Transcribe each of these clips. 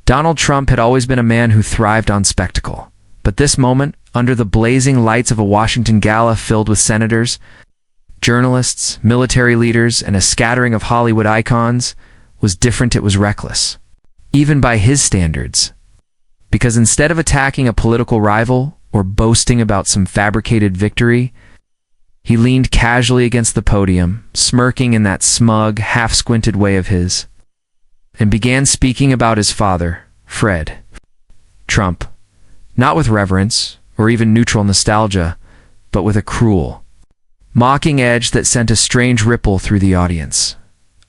Donald Trump had always been a man who thrived on spectacle. But this moment, under the blazing lights of a Washington gala filled with senators, journalists, military leaders, and a scattering of Hollywood icons, was different. It was reckless, even by his standards. Because instead of attacking a political rival or boasting about some fabricated victory, he leaned casually against the podium, smirking in that smug, half-squinted way of his, and began speaking about his father, Fred Trump, not with reverence or even neutral nostalgia, but with a cruel, mocking edge that sent a strange ripple through the audience,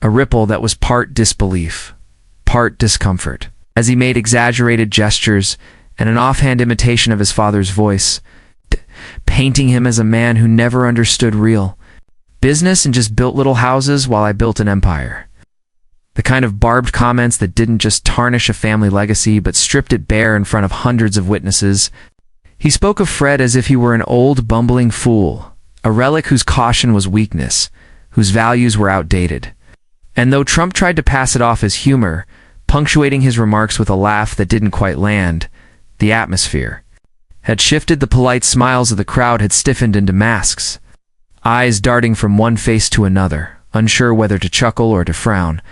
a ripple that was part disbelief, part discomfort, as he made exaggerated gestures and an offhand imitation of his father's voice, painting him as a man who never understood real business and just built little houses while I built an empire. The kind of barbed comments that didn't just tarnish a family legacy but stripped it bare in front of hundreds of witnesses. He spoke of Fred as if he were an old, bumbling fool, a relic whose caution was weakness, whose values were outdated. And though Trump tried to pass it off as humor, punctuating his remarks with a laugh that didn't quite land, the atmosphere had shifted. The polite smiles of the crowd had stiffened into masks, eyes darting from one face to another, unsure whether to chuckle or to frown.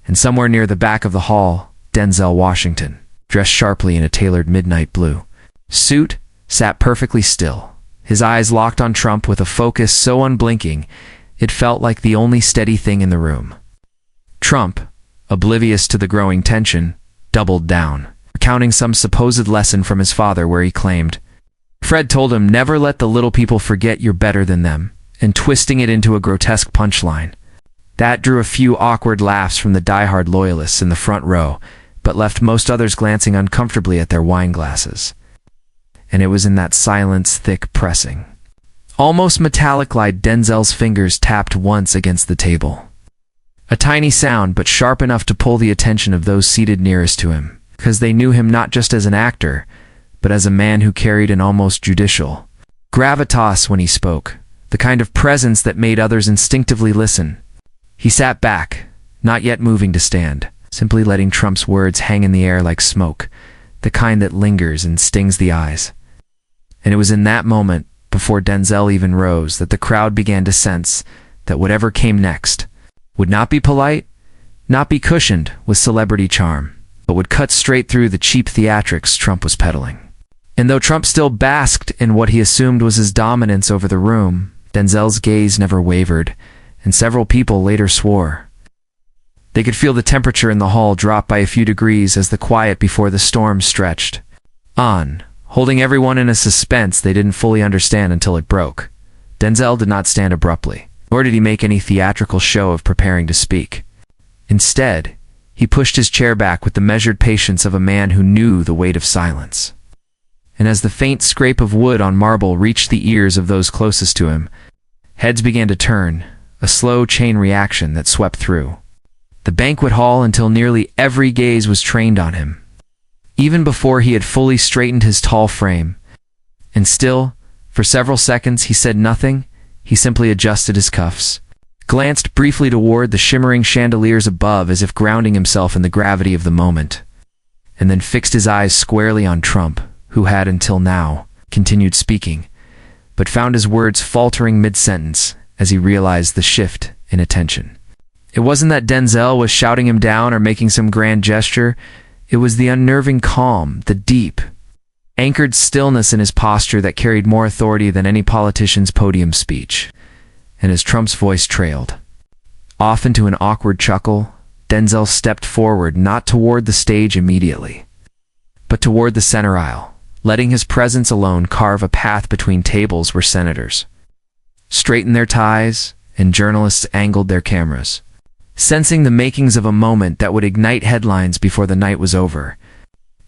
And somewhere near the back of the hall, Denzel Washington, dressed sharply in a tailored midnight blue suit, sat perfectly still, his eyes locked on Trump with a focus so unblinking it felt like the only steady thing in the room. Trump, oblivious to the growing tension, doubled down, recounting some supposed lesson from his father where he claimed, Fred told him, never let the little people forget you're better than them, and twisting it into a grotesque punchline. That drew a few awkward laughs from the die-hard loyalists in the front row, but left most others glancing uncomfortably at their wine glasses. And it was in that silence, thick pressing, almost metallic light, Denzel's fingers tapped once against the table. A tiny sound, but sharp enough to pull the attention of those seated nearest to him, because they knew him not just as an actor, but as a man who carried an almost judicial gravitas when he spoke, the kind of presence that made others instinctively listen. He sat back, not yet moving to stand, simply letting Trump's words hang in the air like smoke, the kind that lingers and stings the eyes. And it was in that moment, before Denzel even rose, that the crowd began to sense that whatever came next would not be polite, not be cushioned with celebrity charm, but would cut straight through the cheap theatrics Trump was peddling. And though Trump still basked in what he assumed was his dominance over the room, Denzel's gaze never wavered, and several people later swore they could feel the temperature in the hall drop by a few degrees as the quiet before the storm stretched on, holding everyone in a suspense they didn't fully understand until it broke. Denzel did not stand abruptly, nor did he make any theatrical show of preparing to speak. Instead, he pushed his chair back with the measured patience of a man who knew the weight of silence. And as the faint scrape of wood on marble reached the ears of those closest to him, heads began to turn, a slow chain reaction that swept through the banquet hall until nearly every gaze was trained on him, even before he had fully straightened his tall frame. And still, for several seconds, he said nothing. He simply adjusted his cuffs, glanced briefly toward the shimmering chandeliers above as if grounding himself in the gravity of the moment, and then fixed his eyes squarely on Trump, who had until now continued speaking, but found his words faltering mid-sentence as he realized the shift in attention. It wasn't that Denzel was shouting him down or making some grand gesture. It was the unnerving calm, the deep, anchored stillness in his posture that carried more authority than any politician's podium speech. And as Trump's voice trailed off into an awkward chuckle, Denzel stepped forward, not toward the stage immediately, but toward the center aisle, letting his presence alone carve a path between tables where senators straightened their ties and journalists angled their cameras, sensing the makings of a moment that would ignite headlines before the night was over.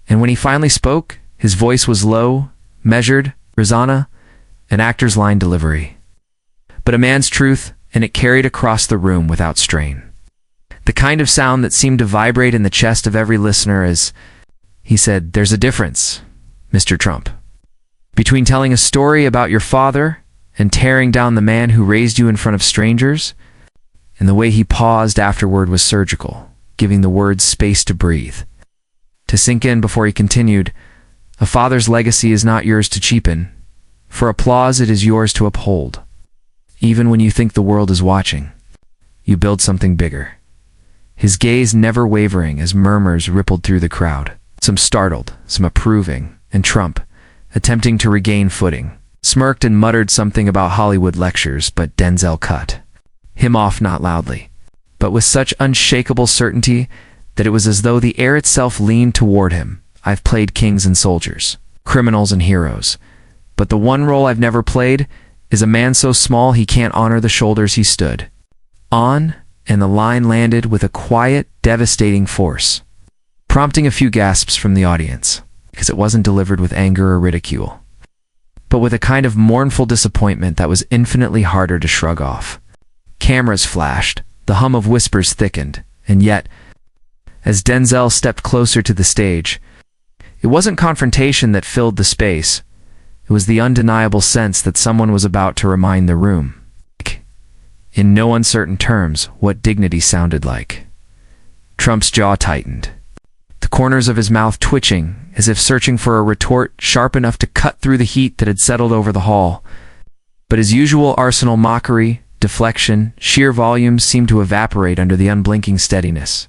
And when he finally spoke, his voice was low, measured, Rosanna, an actor's line delivery, but a man's truth, and it carried across the room without strain. The kind of sound that seemed to vibrate in the chest of every listener as he said, "There's a difference, Mr. Trump, between telling a story about your father and tearing down the man who raised you in front of strangers." And the way he paused afterward was surgical, giving the words space to breathe, to sink in before he continued, "A father's legacy is not yours to cheapen. For applause, it is yours to uphold. Even when you think the world is watching, you build something bigger." His gaze never wavering as murmurs rippled through the crowd, some startled, some approving, and Trump, attempting to regain footing, smirked and muttered something about Hollywood lectures, but Denzel cut him off not loudly, but with such unshakable certainty that it was as though the air itself leaned toward him. "I've played kings and soldiers, criminals and heroes, but the one role I've never played is a man so small he can't honor the shoulders he stood on," and the line landed with a quiet, devastating force, prompting a few gasps from the audience, because it wasn't delivered with anger or ridicule, but with a kind of mournful disappointment that was infinitely harder to shrug off. Cameras flashed, the hum of whispers thickened, and yet, as Denzel stepped closer to the stage, it wasn't confrontation that filled the space. It was the undeniable sense that someone was about to remind the room, in no uncertain terms, what dignity sounded like. Trump's jaw tightened, the corners of his mouth twitching, as if searching for a retort sharp enough to cut through the heat that had settled over the hall. But his usual arsenal mockery, deflection, sheer volume seemed to evaporate under the unblinking steadiness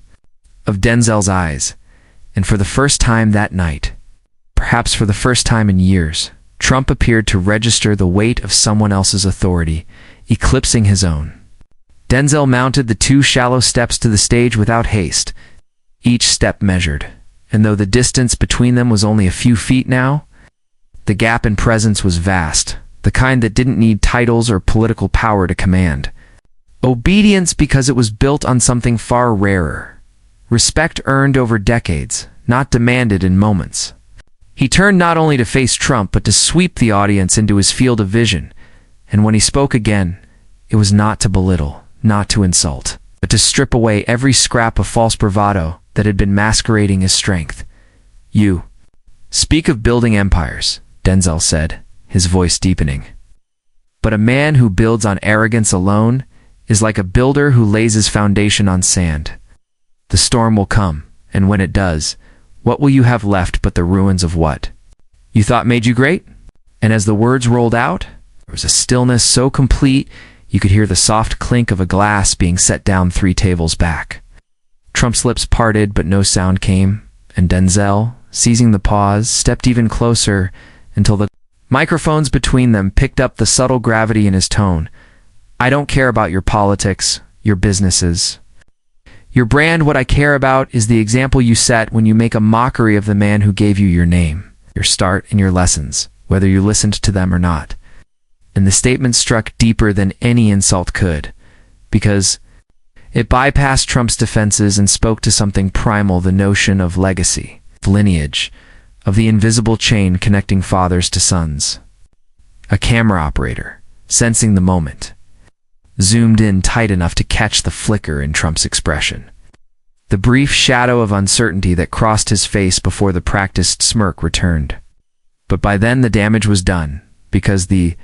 of Denzel's eyes, and for the first time that night, perhaps for the first time in years, Trump appeared to register the weight of someone else's authority, eclipsing his own. Denzel mounted the 2 shallow steps to the stage without haste, each step measured, and though the distance between them was only a few feet now, the gap in presence was vast, the kind that didn't need titles or political power to command. Obedience because it was built on something far rarer. Respect earned over decades, not demanded in moments. He turned not only to face Trump, but to sweep the audience into his field of vision, and when he spoke again, it was not to belittle, not to insult, but to strip away every scrap of false bravado that had been masquerading as strength. "You speak of building empires," Denzel said, his voice deepening. "But a man who builds on arrogance alone is like a builder who lays his foundation on sand. The storm will come, and when it does, what will you have left but the ruins of what you thought made you great?" And as the words rolled out, there was a stillness so complete you could hear the soft clink of a glass being set down 3 tables back. Trump's lips parted, but no sound came, and Denzel, seizing the pause, stepped even closer until the microphones between them picked up the subtle gravity in his tone. "I don't care about your politics, your businesses, your brand. What I care about is the example you set when you make a mockery of the man who gave you your name, your start, and your lessons, whether you listened to them or not." And the statement struck deeper than any insult could, because it bypassed Trump's defenses and spoke to something primal, the notion of legacy, lineage, of the invisible chain connecting fathers to sons. A camera operator, sensing the moment, zoomed in tight enough to catch the flicker in Trump's expression, the brief shadow of uncertainty that crossed his face before the practiced smirk returned. But by then the damage was done, because the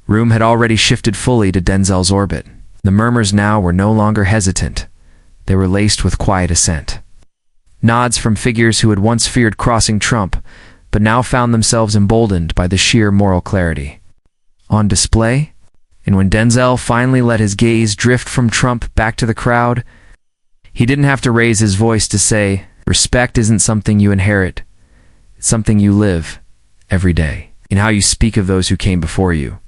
room had already shifted fully to Denzel's orbit. The murmurs now were no longer hesitant. They were laced with quiet assent. Nods from figures who had once feared crossing Trump, but now found themselves emboldened by the sheer moral clarity on display. And when Denzel finally let his gaze drift from Trump back to the crowd, he didn't have to raise his voice to say, "Respect isn't something you inherit. It's something you live every day, in how you speak of those who came before you."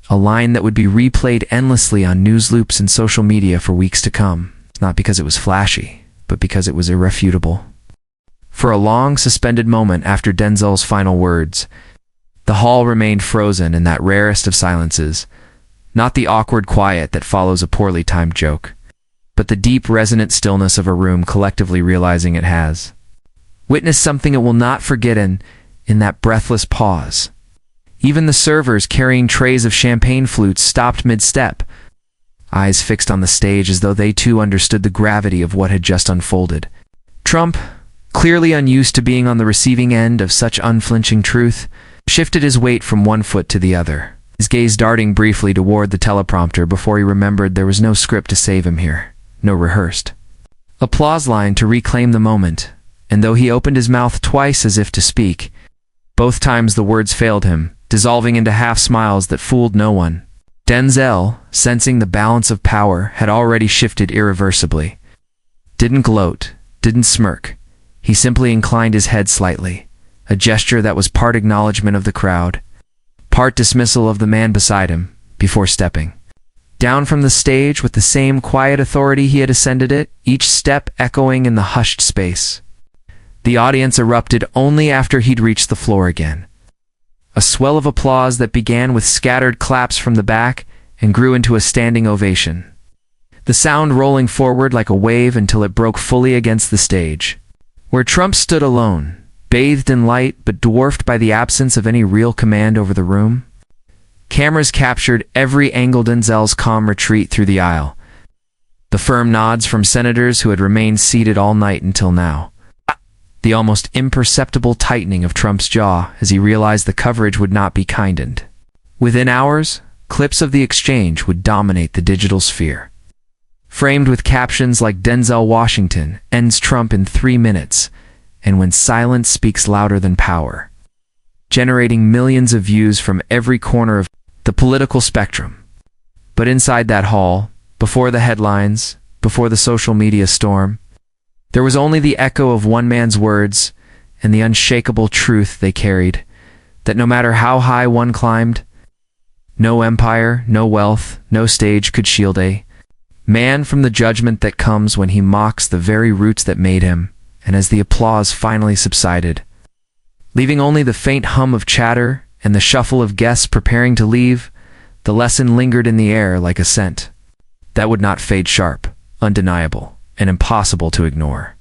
A line that would be replayed endlessly on news loops and social media for weeks to come, not because it was flashy, but because it was irrefutable. For a long, suspended moment after Denzel's final words, the hall remained frozen in that rarest of silences, not the awkward quiet that follows a poorly timed joke, but the deep, resonant stillness of a room collectively realizing it has witnessed something it will not forget in that breathless pause. Even the servers carrying trays of champagne flutes stopped mid-step, eyes fixed on the stage as though they too understood the gravity of what had just unfolded. Trump, clearly unused to being on the receiving end of such unflinching truth, shifted his weight from one foot to the other, his gaze darting briefly toward the teleprompter before he remembered there was no script to save him here, no rehearsed applause line to reclaim the moment, and though he opened his mouth twice as if to speak, both times the words failed him, dissolving into half-smiles that fooled no one. Denzel, sensing the balance of power had already shifted irreversibly, didn't gloat, didn't smirk. He simply inclined his head slightly, a gesture that was part acknowledgement of the crowd, part dismissal of the man beside him, before stepping down from the stage with the same quiet authority he had ascended it, each step echoing in the hushed space. The audience erupted only after he'd reached the floor again. A swell of applause that began with scattered claps from the back and grew into a standing ovation, the sound rolling forward like a wave until it broke fully against the stage, where Trump stood alone, bathed in light but dwarfed by the absence of any real command over the room. Cameras captured every angle: Denzel's calm retreat through the aisle, the firm nods from senators who had remained seated all night until now, the almost imperceptible tightening of Trump's jaw as he realized the coverage would not be kinded. Within hours, clips of the exchange would dominate the digital sphere, framed with captions like "Denzel Washington ends Trump in 3 minutes," and "When silence speaks louder than power," generating millions of views from every corner of the political spectrum. But inside that hall, before the headlines, before the social media storm, there was only the echo of one man's words and the unshakable truth they carried, that no matter how high one climbed, no empire, no wealth, no stage could shield a man from the judgment that comes when he mocks the very roots that made him. And as the applause finally subsided, leaving only the faint hum of chatter and the shuffle of guests preparing to leave, the lesson lingered in the air like a scent that would not fade, sharp, undeniable, and impossible to ignore.